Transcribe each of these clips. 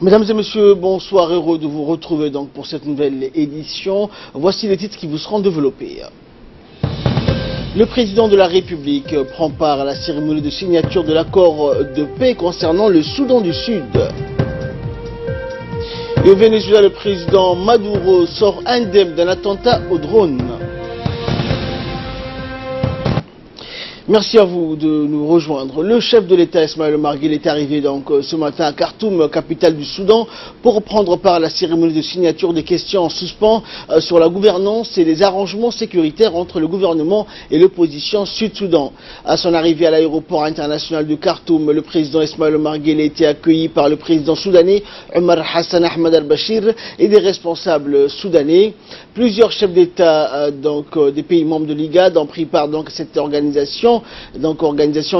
Mesdames et messieurs, bonsoir, heureux de vous retrouver donc pour cette nouvelle édition. Voici les titres qui vous seront développés. Le président de la République prend part à la cérémonie de signature de l'accord de paix concernant le Soudan du Sud. Et au Venezuela, le président Maduro sort indemne d'un attentat au drone. Merci à vous de nous rejoindre. Le chef de l'État, Ismaël Omar Guelleh, est arrivé donc ce matin à Khartoum, capitale du Soudan, pour prendre part à la cérémonie de signature des questions en suspens sur la gouvernance et les arrangements sécuritaires entre le gouvernement et l'opposition Sud-Soudan. À son arrivée à l'aéroport international de Khartoum, le président Ismaël Omar Guelleh était accueilli par le président soudanais Omar Hassan Ahmed al-Bashir et des responsables soudanais. Plusieurs chefs d'État des pays membres de l'IGAD ont pris part donc à cette organisation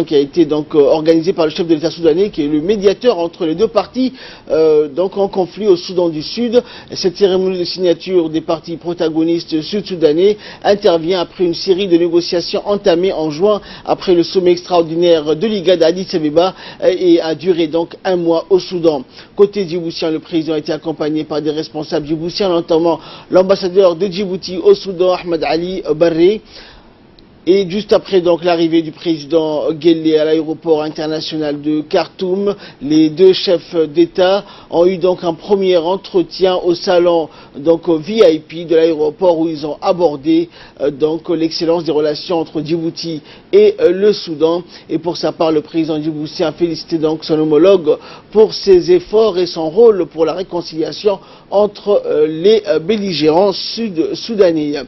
qui a été organisée par le chef de l'État soudanais, qui est le médiateur entre les deux parties en conflit au Soudan du Sud. Cette cérémonie de signature des partis protagonistes sud-soudanais intervient après une série de négociations entamées en juin après le sommet extraordinaire de l'IGAD à Addis Abeba et a duré donc un mois au Soudan. Côté djiboutien, le président a été accompagné par des responsables djiboutiens, notamment l'ambassadeur de Djibouti au Soudan, Ahmed Ali Barré. Et juste après donc l'arrivée du président Guelleh à l'aéroport international de Khartoum, les deux chefs d'État ont eu donc un premier entretien au salon VIP de l'aéroport où ils ont abordé l'excellence des relations entre Djibouti et le Soudan. Et pour sa part, le président djiboutien a félicité donc son homologue pour ses efforts et son rôle pour la réconciliation entre les belligérants sud-soudanais.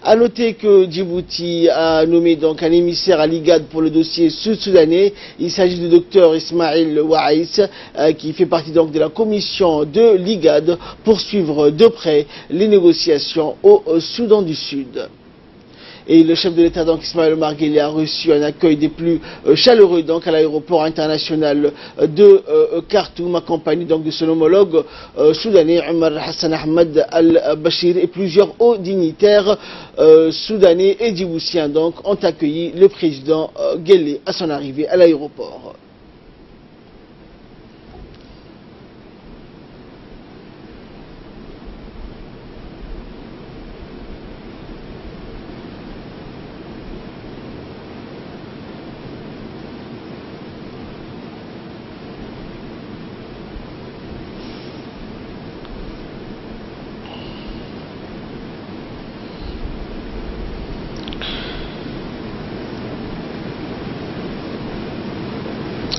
À noter que Djibouti a nommé donc un émissaire à l'IGAD pour le dossier sud-soudanais. Il s'agit du docteur Ismail Waïs, qui fait partie donc de la commission de l'IGAD pour suivre de près les négociations au Soudan du Sud. Et le chef de l'État, donc Ismaël Omar Guelleh, a reçu un accueil des plus chaleureux donc à l'aéroport international de Khartoum, accompagné donc de son homologue soudanais Omar Hassan Ahmed al-Bashir, et plusieurs hauts dignitaires soudanais et djiboutiens donc ont accueilli le président Guelleh à son arrivée à l'aéroport.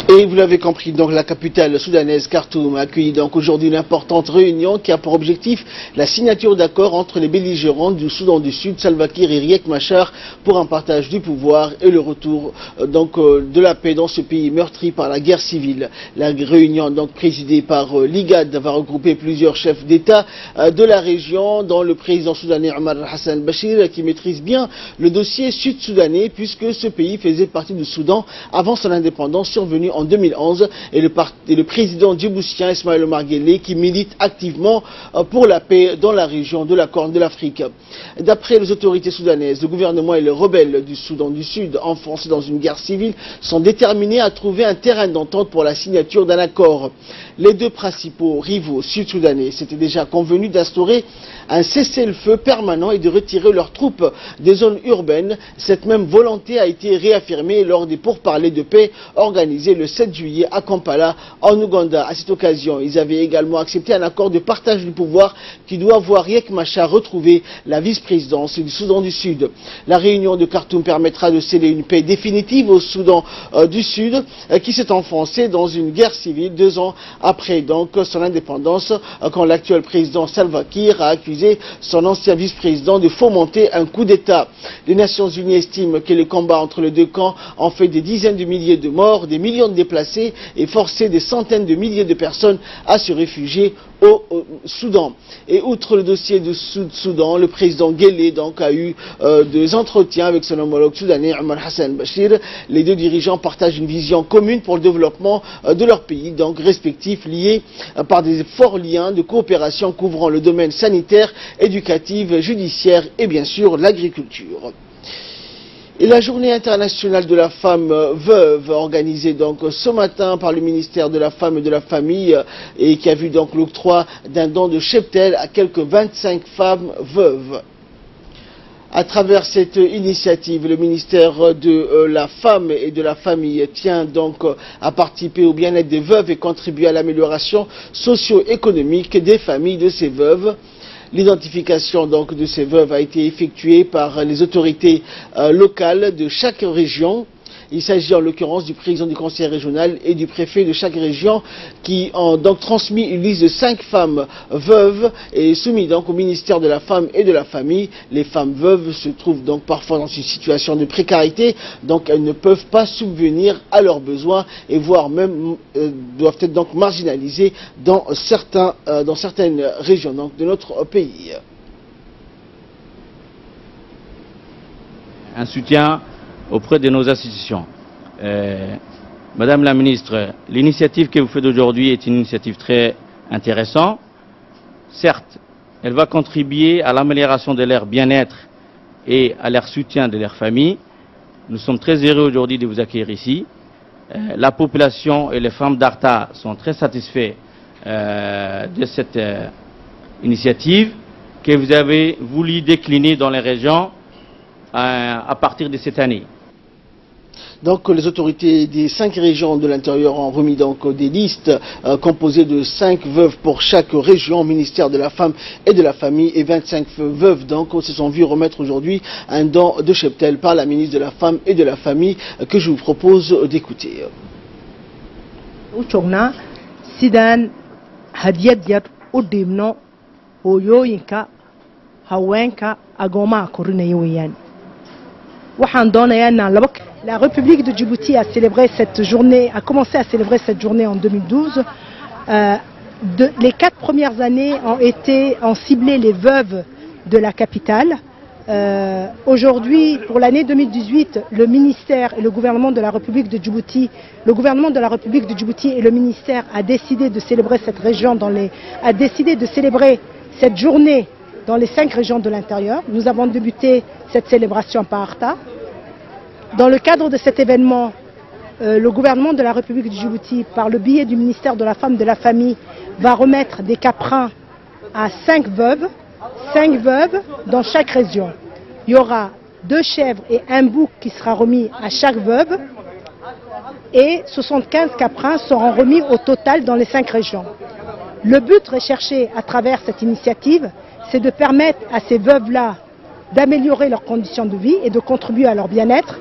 Et vous l'avez compris, donc la capitale soudanaise Khartoum a accueilli donc aujourd'hui une importante réunion qui a pour objectif la signature d'accords entre les belligérants du Soudan du Sud, Salva Kiir et Riek Machar, pour un partage du pouvoir et le retour de la paix dans ce pays meurtri par la guerre civile. La réunion donc présidée par l'IGAD va regrouper plusieurs chefs d'État de la région, dont le président soudanais Omar Hassan Bashir, qui maîtrise bien le dossier sud-soudanais puisque ce pays faisait partie du Soudan avant son indépendance survenue en 2011, et le président djiboutien Ismaël Omar Guelleh, qui milite activement pour la paix dans la région de la Corne de l'Afrique. D'après les autorités soudanaises, le gouvernement et les rebelles du Soudan du Sud, enfoncés dans une guerre civile, sont déterminés à trouver un terrain d'entente pour la signature d'un accord. Les deux principaux rivaux sud-soudanais s'étaient déjà convenus d'instaurer un cessez-le-feu permanent et de retirer leurs troupes des zones urbaines. Cette même volonté a été réaffirmée lors des pourparlers de paix organisés le 7 juillet à Kampala, en Ouganda. À cette occasion, ils avaient également accepté un accord de partage du pouvoir qui doit voir Riek Machar retrouver la vice-présidence du Soudan du Sud. La réunion de Khartoum permettra de sceller une paix définitive au Soudan du Sud, qui s'est enfoncé dans une guerre civile 2 ans après donc son indépendance, quand l'actuel président Salva Kiir a accusé son ancien vice-président de fomenter un coup d'État. Les Nations Unies estiment que les combats entre les deux camps ont fait des dizaines de milliers de morts, des millions de déplacés et forcé des centaines de milliers de personnes à se réfugier au Soudan. Et outre le dossier du Soudan, le président Guelleh donc a eu des entretiens avec son homologue soudanais Omar Hassan Bashir. Les deux dirigeants partagent une vision commune pour le développement de leur pays, donc respectifs, liés par des forts liens de coopération couvrant le domaine sanitaire, éducatif, judiciaire et bien sûr l'agriculture. Et la journée internationale de la femme veuve, organisée donc ce matin par le ministère de la Femme et de la Famille, et qui a vu donc l'octroi d'un don de cheptel à quelques 25 femmes veuves. À travers cette initiative, le ministère de la Femme et de la Famille tient donc à participer au bien-être des veuves et contribuer à l'amélioration socio-économique des familles de ces veuves. L'identification donc de ces veuves a été effectuée par les autorités locales de chaque région. Il s'agit en l'occurrence du président du conseil régional et du préfet de chaque région qui ont donc transmis une liste de 5 femmes veuves et soumis donc au ministère de la Femme et de la Famille. Les femmes veuves se trouvent donc parfois dans une situation de précarité, donc elles ne peuvent pas subvenir à leurs besoins et voire même doivent être donc marginalisées dans certaines régions donc, de notre pays. Un soutien auprès de nos institutions. Madame la ministre, l'initiative que vous faites aujourd'hui est une initiative très intéressante. Certes, elle va contribuer à l'amélioration de leur bien-être et à leur soutien de leur famille. Nous sommes très heureux aujourd'hui de vous accueillir ici. La population et les femmes d'Arta sont très satisfaits de cette initiative que vous avez voulu décliner dans les régions à partir de cette année. Donc les autorités des 5 régions de l'intérieur ont remis donc des listes composées de 5 veuves pour chaque région, ministère de la Femme et de la Famille, et 25 veuves donc se sont vues remettre aujourd'hui un don de cheptel par la ministre de la Femme et de la Famille que je vous propose d'écouter. La République de Djibouti a célébré cette journée, a commencé à célébrer cette journée en 2012. Les 4 premières années ont ciblé les veuves de la capitale. Aujourd'hui, pour l'année 2018, le ministère et le gouvernement de la République de Djibouti, et le ministère a décidé de célébrer cette région a décidé de célébrer cette journée dans les 5 régions de l'intérieur. Nous avons débuté cette célébration par Arta. Dans le cadre de cet événement, le gouvernement de la République du Djibouti, par le biais du ministère de la Femme et de la Famille, va remettre des caprins à 5 veuves dans chaque région. Il y aura 2 chèvres et un bouc qui sera remis à chaque veuve et 75 caprins seront remis au total dans les 5 régions. Le but recherché à travers cette initiative, c'est de permettre à ces veuves-là d'améliorer leurs conditions de vie et de contribuer à leur bien-être.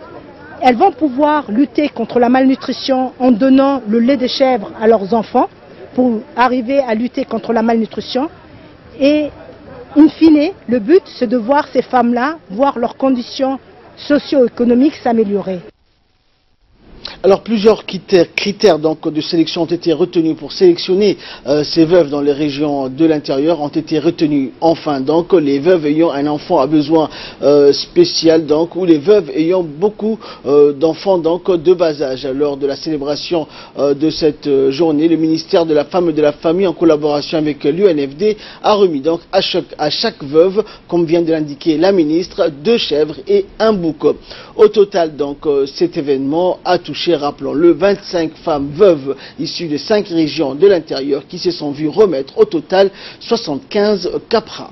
Elles vont pouvoir lutter contre la malnutrition en donnant le lait de chèvre à leurs enfants pour arriver à lutter contre la malnutrition. Et, in fine, le but, c'est de voir ces femmes-là, voir leurs conditions socio-économiques s'améliorer. Alors plusieurs critères donc, de sélection ont été retenus pour sélectionner ces veuves dans les régions de l'intérieur ont été retenus. Enfin donc les veuves ayant un enfant à besoin spécial donc ou les veuves ayant beaucoup d'enfants donc de bas âge. Lors de la célébration de cette journée, le ministère de la Femme et de la Famille en collaboration avec l'UNFD a remis donc à chaque veuve, comme vient de l'indiquer la ministre, 2 chèvres et un bouc. Au total donc cet événement a touché, rappelons-le, 25 femmes veuves issues de 5 régions de l'intérieur qui se sont vues remettre au total 75 caprins.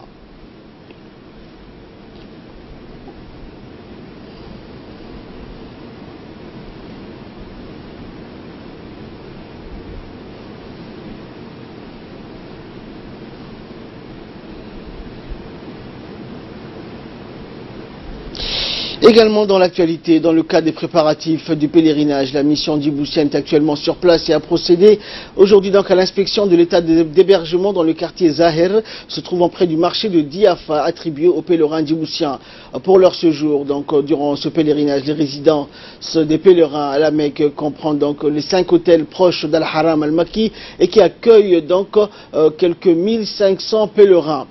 Également dans l'actualité, dans le cadre des préparatifs du pèlerinage, la mission djiboutienne est actuellement sur place et a procédé aujourd'hui donc à l'inspection de l'état d'hébergement dans le quartier Zahir, se trouvant près du marché de Diafa, attribué aux pèlerins djiboutiens. Pour leur séjour, donc durant ce pèlerinage, les résidents des pèlerins à la Mecque comprennent donc les 5 hôtels proches d'Al-Haram al-Makki et qui accueillent donc quelques 1500 pèlerins.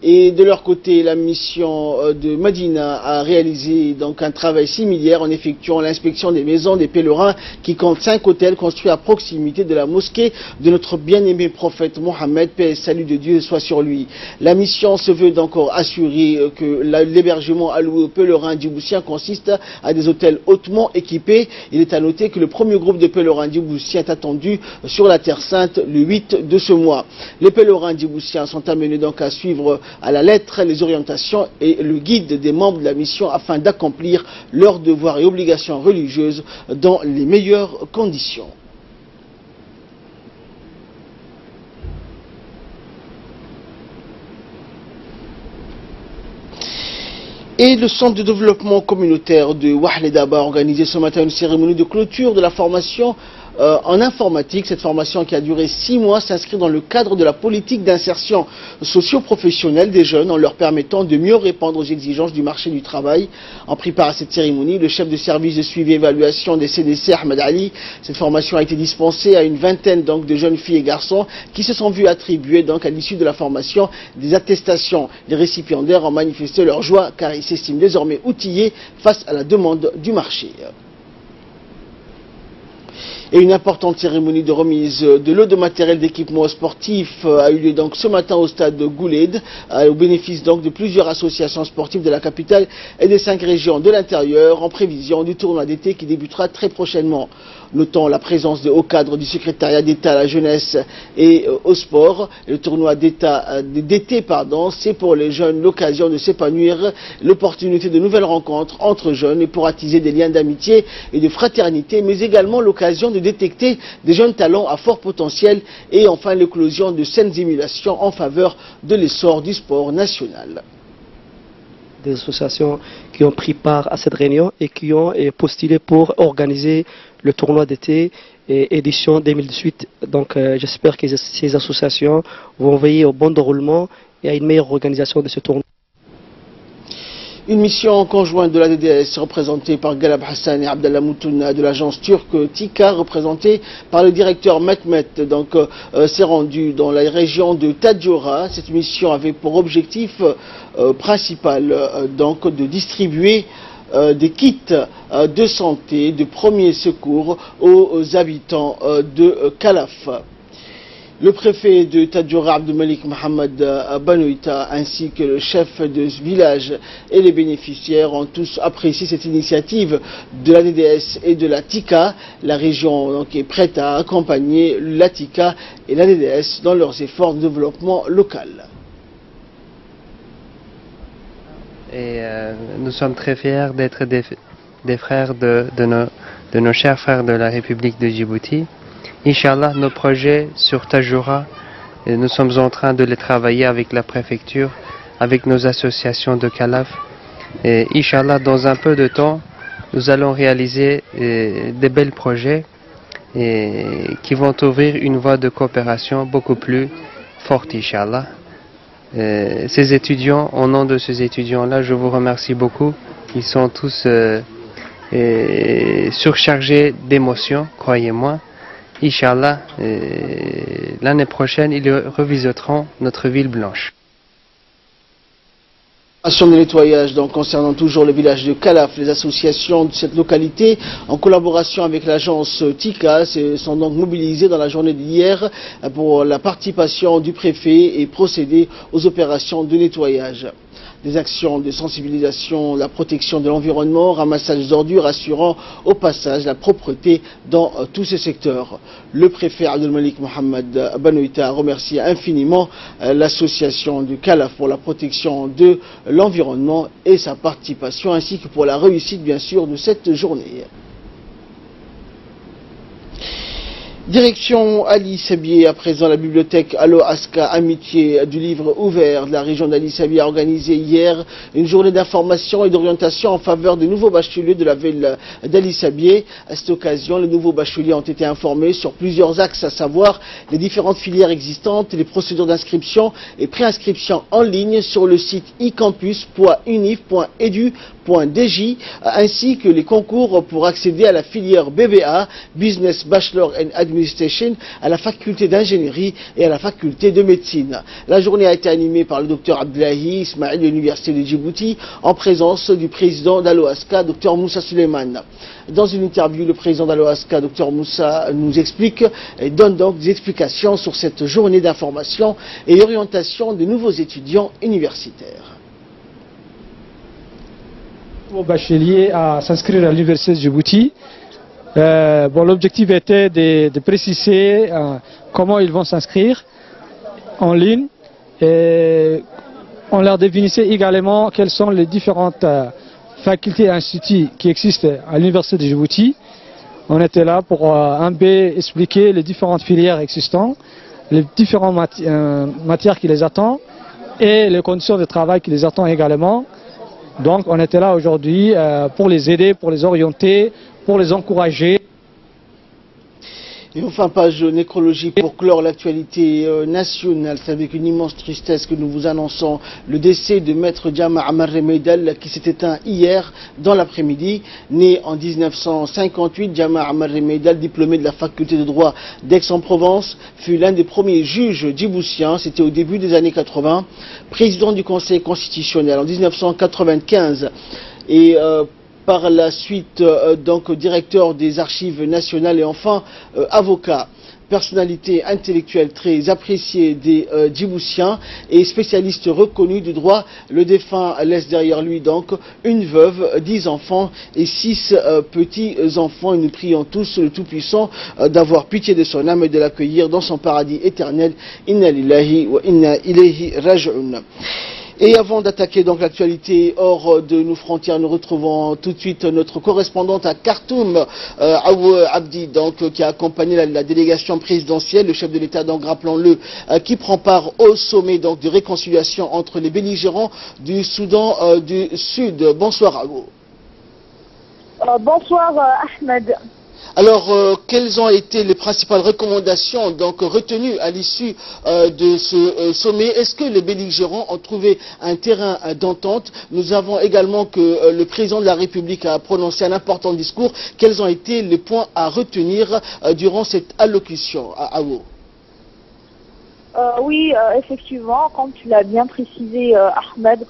Et de leur côté, la mission de Medina a réalisé donc un travail similaire en effectuant l'inspection des maisons des pèlerins qui comptent 5 hôtels construits à proximité de la mosquée de notre bien-aimé prophète Mohammed, paix et salut de Dieu soit sur lui. La mission se veut donc assurer que l'hébergement alloué aux pèlerins djiboutiens consiste à des hôtels hautement équipés. Il est à noter que le premier groupe de pèlerins djiboutiens est attendu sur la Terre Sainte le 8 de ce mois. Les pèlerins djiboutiens sont amenés donc à suivre à la lettre les orientations et le guide des membres de la mission afin d'accomplir leurs devoirs et obligations religieuses dans les meilleures conditions. Et le centre de développement communautaire de Wahled-Daba a organisé ce matin une cérémonie de clôture de la formation en informatique. Cette formation qui a duré 6 mois s'inscrit dans le cadre de la politique d'insertion socio-professionnelle des jeunes en leur permettant de mieux répondre aux exigences du marché du travail. En prit part à cette cérémonie, le chef de service de suivi et évaluation des CDC, Ahmed Ali. Cette formation a été dispensée à une vingtaine donc, de jeunes filles et garçons qui se sont vus attribuer donc, à l'issue de la formation des attestations. Les récipiendaires ont manifesté leur joie car ils s'estiment désormais outillés face à la demande du marché. Et une importante cérémonie de remise de lot de matériel d'équipement sportif a eu lieu donc ce matin au stade de Gouled, au bénéfice donc de plusieurs associations sportives de la capitale et des 5 régions de l'intérieur, en prévision du tournoi d'été qui débutera très prochainement. Notons la présence de hauts cadres du secrétariat d'État à la jeunesse et au sport. Le tournoi d'été, c'est pour les jeunes l'occasion de s'épanouir, l'opportunité de nouvelles rencontres entre jeunes et pour attiser des liens d'amitié et de fraternité, mais également l'occasion de détecter des jeunes talents à fort potentiel et enfin l'éclosion de saines émulations en faveur de l'essor du sport national. Des associations qui ont pris part à cette réunion et qui ont postulé pour organiser le tournoi d'été édition 2018. Donc j'espère que ces associations vont veiller au bon déroulement et à une meilleure organisation de ce tournoi. Une mission conjointe de la DDS représentée par Galab Hassan et Abdallah Moutouna de l'agence turque TICA, représentée par le directeur Mehmet, s'est rendue dans la région de Tadjoura. Cette mission avait pour objectif principal de distribuer des kits de santé, de premiers secours aux habitants de Kalaf. Le préfet de Tadjoura, Abdelmalik Mohamed Banouita, ainsi que le chef de ce village et les bénéficiaires ont tous apprécié cette initiative de la DDS et de la TICA. La région donc, est prête à accompagner la TICA et la DDS dans leurs efforts de développement local. Et nous sommes très fiers d'être des frères de nos chers frères de la République de Djibouti. Inch'Allah, nos projets sur Tadjoura, nous sommes en train de les travailler avec la préfecture, avec nos associations de Kalaf. Et Inch'Allah, dans un peu de temps, nous allons réaliser des bels projets qui vont ouvrir une voie de coopération beaucoup plus forte, Inch'Allah. Ces étudiants, au nom de ces étudiants-là, je vous remercie beaucoup. Ils sont tous surchargés d'émotions, croyez-moi. Inch'Allah, l'année prochaine, ils revisiteront notre ville blanche. De nettoyage donc, concernant toujours le village de Kalaf, les associations de cette localité, en collaboration avec l'agence TICA, sont donc mobilisées dans la journée d'hier pour la participation du préfet et procéder aux opérations de nettoyage. Des actions de sensibilisation, la protection de l'environnement, ramassage d'ordures, assurant au passage la propreté dans tous ces secteurs. Le préfet Abdelmalik Mohamed Banouita a remercié infiniment l'association de Kalaf pour la protection de l'environnement et sa participation, ainsi que pour la réussite bien sûr de cette journée. Direction Ali Sabié, à présent la bibliothèque Allo Aska Amitié du livre ouvert de la région d'Ali Sabié a organisé hier une journée d'information et d'orientation en faveur des nouveaux bacheliers de la ville d'Ali Sabié. À cette occasion, les nouveaux bacheliers ont été informés sur plusieurs axes, à savoir les différentes filières existantes, les procédures d'inscription et préinscription en ligne sur le site ecampus.unif.edu.dj, ainsi que les concours pour accéder à la filière BBA, Business Bachelor and Administration, à la faculté d'ingénierie et à la faculté de médecine. La journée a été animée par le docteur Abdullahi Ismail de l'Université de Djibouti en présence du président d'Aloaska, Dr Moussa Suleiman. Dans une interview, le président d'Aloaska, Dr Moussa, nous explique et donne donc des explications sur cette journée d'information et d'orientation de nouveaux étudiants universitaires. Aux bacheliers à s'inscrire à l'Université de Djibouti. L'objectif était de préciser comment ils vont s'inscrire en ligne et on leur définissait également quelles sont les différentes facultés et instituts qui existent à l'Université de Djibouti. On était là pour expliquer les différentes filières existantes, les différentes matières qui les attendent et les conditions de travail qui les attendent également. Donc on était là aujourd'hui pour les aider, pour les orienter, pour les encourager. Et enfin, page nécrologie pour clore l'actualité nationale. C'est avec une immense tristesse que nous vous annonçons le décès de maître Jama Amarre Meidal qui s'est éteint hier dans l'après-midi. Né en 1958, Jama Amarre Meidal, diplômé de la faculté de droit d'Aix-en-Provence, fut l'un des premiers juges djiboutiens, c'était au début des années 80, président du Conseil constitutionnel en 1995 et par la suite donc directeur des archives nationales et enfin avocat. Personnalité intellectuelle très appréciée des Djiboutiens et spécialiste reconnu du droit. Le défunt laisse derrière lui donc une veuve, 10 enfants et 6 petits-enfants. Et nous prions tous le Tout-Puissant d'avoir pitié de son âme et de l'accueillir dans son paradis éternel. Inna lillahi wa inna ilayhi raji'un. Et avant d'attaquer donc l'actualité hors de nos frontières, nous retrouvons tout de suite notre correspondante à Khartoum, Awa Abdi, donc, qui a accompagné la délégation présidentielle, le chef de l'État, donc rappelons-le, qui prend part au sommet donc, de réconciliation entre les belligérants du Soudan du Sud. Bonsoir Awa. Bonsoir Ahmed. Alors, quelles ont été les principales recommandations donc retenues à l'issue de ce sommet? Est-ce que les belligérants ont trouvé un terrain d'entente? Nous avons également que le président de la République a prononcé un important discours. Quels ont été les points à retenir durant cette allocution à Awo? Oui, effectivement, comme tu l'as bien précisé, Ahmed,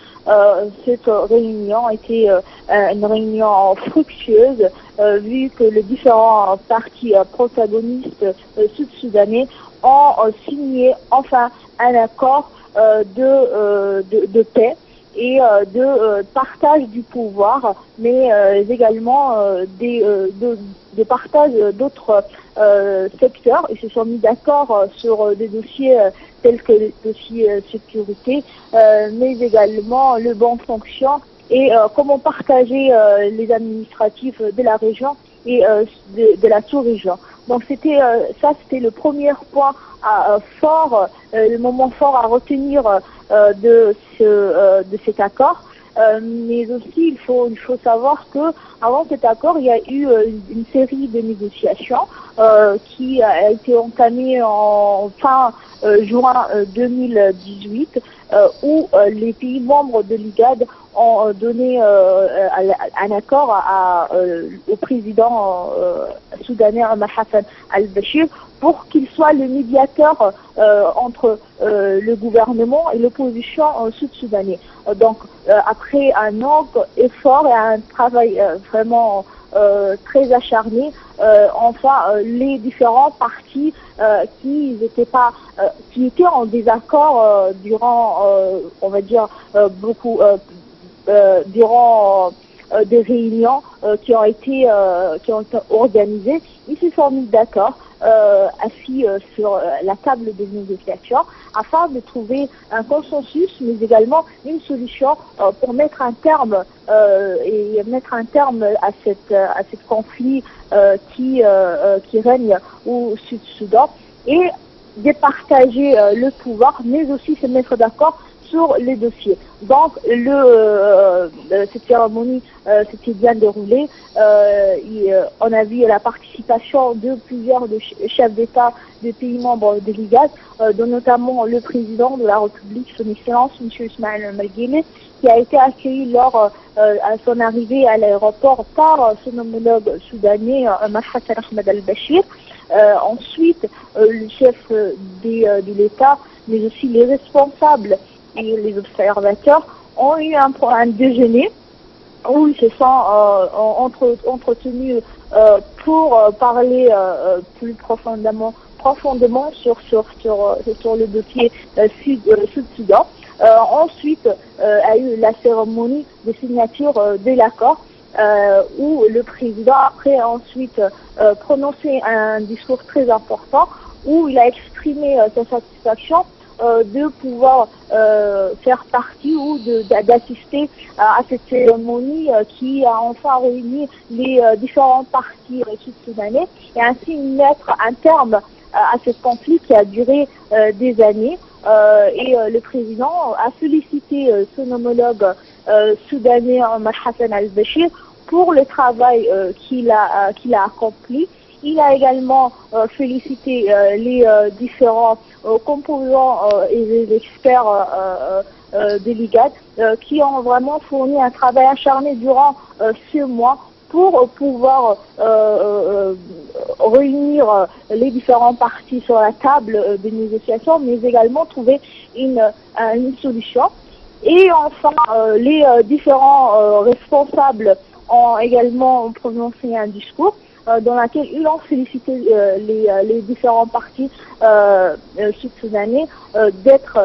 cette réunion était une réunion fructueuse, vu que les différents partis protagonistes sud-soudanais ont signé enfin un accord de paix et de partage du pouvoir, mais également de partage d'autres secteurs. Ils se sont mis d'accord sur des dossiers tels que les dossiers sécurité, mais également le bon fonction et comment partager les administratifs de la région et de la sous-région. Donc c'était c'était le premier point fort, le moment fort à retenir de cet accord. Mais aussi il faut savoir que avant cet accord il y a eu une série de négociations qui a été entamée en fin juin 2018 où les pays membres de l'IGAD ont donné un accord au président soudanais Omar Hassan al-Bashir pour qu'il soit le médiateur entre le gouvernement et l'opposition sud-soudanais. Donc après un long effort et un travail vraiment très acharné, enfin les différents partis qui étaient en désaccord durant on va dire durant des réunions qui ont été organisées, ils se sont mis d'accord assis sur la table des négociations afin de trouver un consensus mais également une solution pour mettre un terme à ce conflit qui règne au Sud-Soudan et départager le pouvoir mais aussi se mettre d'accord sur les dossiers. Donc cette cérémonie s'était bien déroulée. On a vu la participation de plusieurs chefs d'État des pays membres de l'IGAD, dont notamment le président de la République, son Excellence, M. Ismail Omar Guelleh, qui a été accueilli lors à son arrivée à l'aéroport par son homologue soudanais, Omar Hassan Ahmed al-Bashir. Ensuite, le chef de l'État, mais aussi les responsables et les observateurs ont eu un déjeuner où ils se sont entretenus pour parler plus profondément sur le dossier Sud-Soudan. Ensuite, a eu la cérémonie de signature de l'accord où le président après ensuite prononcé un discours très important où il a exprimé sa satisfaction de pouvoir faire partie ou d'assister à cette cérémonie qui a enfin réuni les différents partis sud-soudanais et ainsi mettre un terme à ce conflit qui a duré des années. Et le président a félicité son homologue soudanais Omar Hassan al-Bashir pour le travail qu'il a accompli. Il a également félicité les différents composants et les experts de l'IGAD qui ont vraiment fourni un travail acharné durant ce mois pour pouvoir réunir les différents partis sur la table des négociations, mais également trouver une solution. Et enfin, les différents responsables ont également prononcé un discours dans lequel ils ont félicité les différents partis sud-soudanais d'être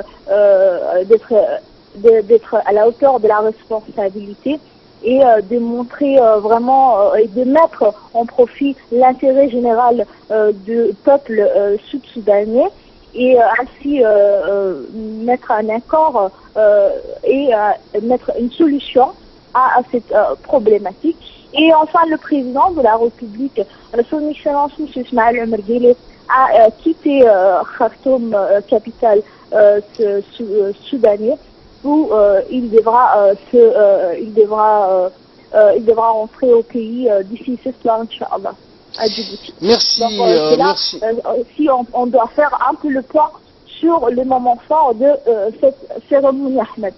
à la hauteur de la responsabilité et de montrer vraiment et de mettre en profit l'intérêt général du peuple sud-soudanais et ainsi mettre un accord et mettre une solution à cette problématique. Et enfin, le président de la République, son Excellence M. Ismaël Omar Guelleh, a quitté Khartoum, capitale soudanais, où il devra rentrer au pays d'ici ce soir, Inch'Allah, à Djibouti. Merci. Donc, merci. Si on doit faire un peu le point sur les moments forts de cette cérémonie, Ahmed.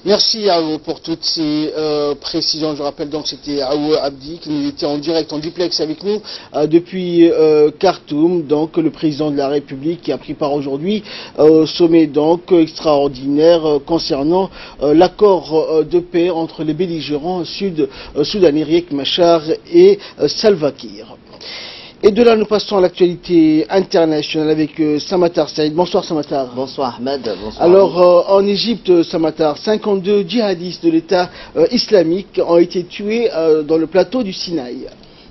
Merci à vous pour toutes ces précisions. Je rappelle donc que c'était Aou Abdi qui était en direct, en duplex avec nous depuis Khartoum, donc le président de la République qui a pris part aujourd'hui au sommet donc extraordinaire concernant l'accord de paix entre les belligérants sud-soudanais Riek Machar et Salva Kiir. Et de là, nous passons à l'actualité internationale avec Samatar Saïd. Bonsoir Samatar. Bonsoir Ahmed. Bonsoir. Alors, en Égypte, Samatar, 52 djihadistes de l'État islamique ont été tués dans le plateau du Sinaï.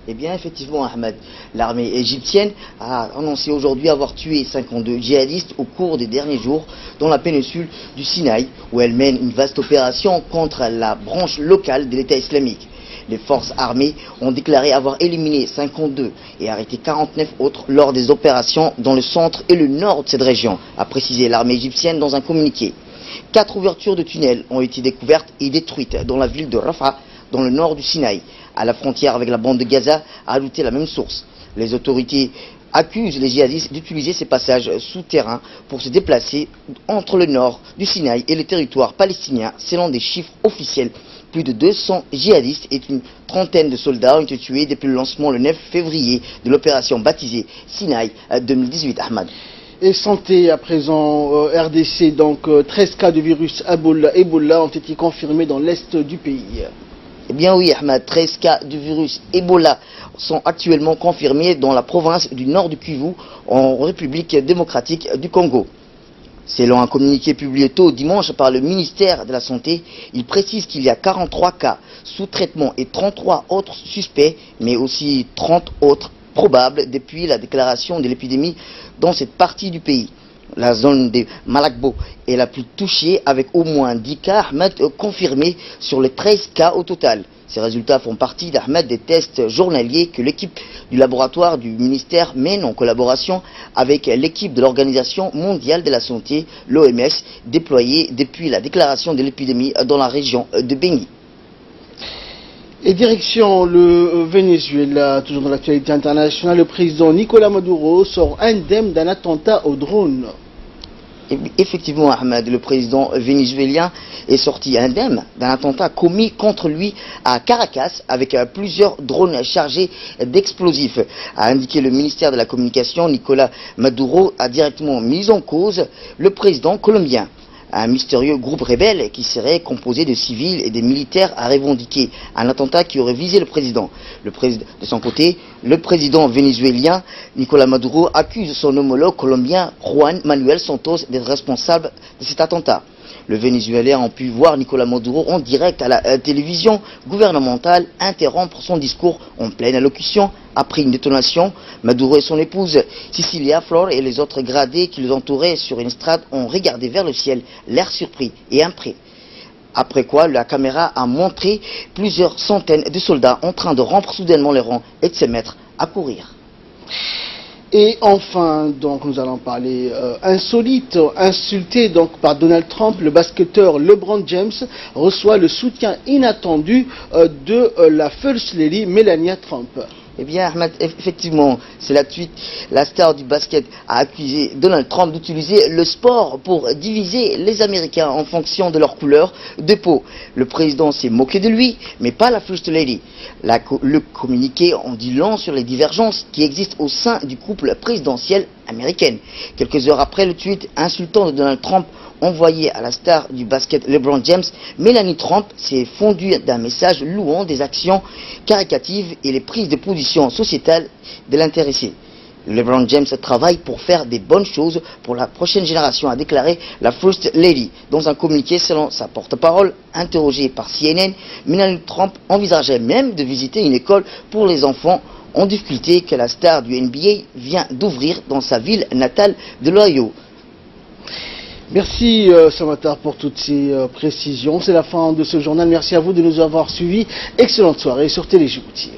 Eh bien, effectivement, Ahmed, l'armée égyptienne a annoncé aujourd'hui avoir tué 52 djihadistes au cours des derniers jours dans la péninsule du Sinaï, où elle mène une vaste opération contre la branche locale de l'État islamique. Les forces armées ont déclaré avoir éliminé 52 et arrêté 49 autres lors des opérations dans le centre et le nord de cette région, a précisé l'armée égyptienne dans un communiqué. 4 ouvertures de tunnels ont été découvertes et détruites dans la ville de Rafah, dans le nord du Sinaï, à la frontière avec la bande de Gaza, a ajouté la même source. Les autorités accusent les djihadistes d'utiliser ces passages souterrains pour se déplacer entre le nord du Sinaï et le territoire palestinien, selon des chiffres officiels. Plus de 200 djihadistes et une trentaine de soldats ont été tués depuis le lancement le 9 février de l'opération baptisée Sinaï 2018, Ahmad. Et santé à présent, RDC, donc 13 cas de virus Ebola ont été confirmés dans l'est du pays. Eh bien oui, Ahmad, 13 cas de virus Ebola sont actuellement confirmés dans la province du nord du Kivu, en République démocratique du Congo. Selon un communiqué publié tôt dimanche par le ministère de la Santé, il précise qu'il y a 43 cas sous traitement et 33 autres suspects, mais aussi 30 autres probables depuis la déclaration de l'épidémie dans cette partie du pays. La zone de Malakbo est la plus touchée avec au moins 10 cas confirmés sur les 13 cas au total. Ces résultats font partie d'Ahmed des tests journaliers que l'équipe du laboratoire du ministère mène en collaboration avec l'équipe de l'Organisation mondiale de la santé, l'OMS, déployée depuis la déclaration de l'épidémie dans la région de Beni. Et direction le Venezuela, toujours dans l'actualité internationale, le président Nicolás Maduro sort indemne d'un attentat au drone. Effectivement, Ahmed, le président vénézuélien est sorti indemne d'un attentat commis contre lui à Caracas avec plusieurs drones chargés d'explosifs. A indiqué le ministère de la Communication, Nicolas Maduro a directement mis en cause le président colombien. Un mystérieux groupe rebelle qui serait composé de civils et de militaires a revendiqué un attentat qui aurait visé le président. De son côté, le président vénézuélien Nicolas Maduro accuse son homologue colombien Juan Manuel Santos d'être responsable de cet attentat. Le Vénézuélien a pu voir Nicolas Maduro en direct à la télévision gouvernementale interrompre son discours en pleine allocution. Après une détonation, Maduro et son épouse Cecilia Flor et les autres gradés qui les entouraient sur une estrade ont regardé vers le ciel, l'air surpris et inquiet. Après quoi, la caméra a montré plusieurs centaines de soldats en train de rompre soudainement les rangs et de se mettre à courir. Et enfin, donc, nous allons parler insolite, insulté donc par Donald Trump, le basketteur LeBron James reçoit le soutien inattendu de la First Lady Melania Trump. Eh bien, Ahmed, effectivement, c'est la tweet. La star du basket a accusé Donald Trump d'utiliser le sport pour diviser les Américains en fonction de leur couleur de peau. Le président s'est moqué de lui, mais pas la First Lady. Le communiqué en dit long sur les divergences qui existent au sein du couple présidentiel américain. Quelques heures après le tweet insultant de Donald Trump envoyé à la star du basket LeBron James, Melania Trump s'est fondue d'un message louant des actions caricatives et les prises de position sociétales de l'intéressé. LeBron James travaille pour faire des bonnes choses pour la prochaine génération, a déclaré la First Lady. Dans un communiqué selon sa porte-parole, interrogée par CNN, Melania Trump envisageait même de visiter une école pour les enfants en difficulté que la star du NBA vient d'ouvrir dans sa ville natale de l'Ohio. Merci Samatar pour toutes ces précisions. C'est la fin de ce journal. Merci à vous de nous avoir suivis. Excellente soirée sur Télé Djibouti.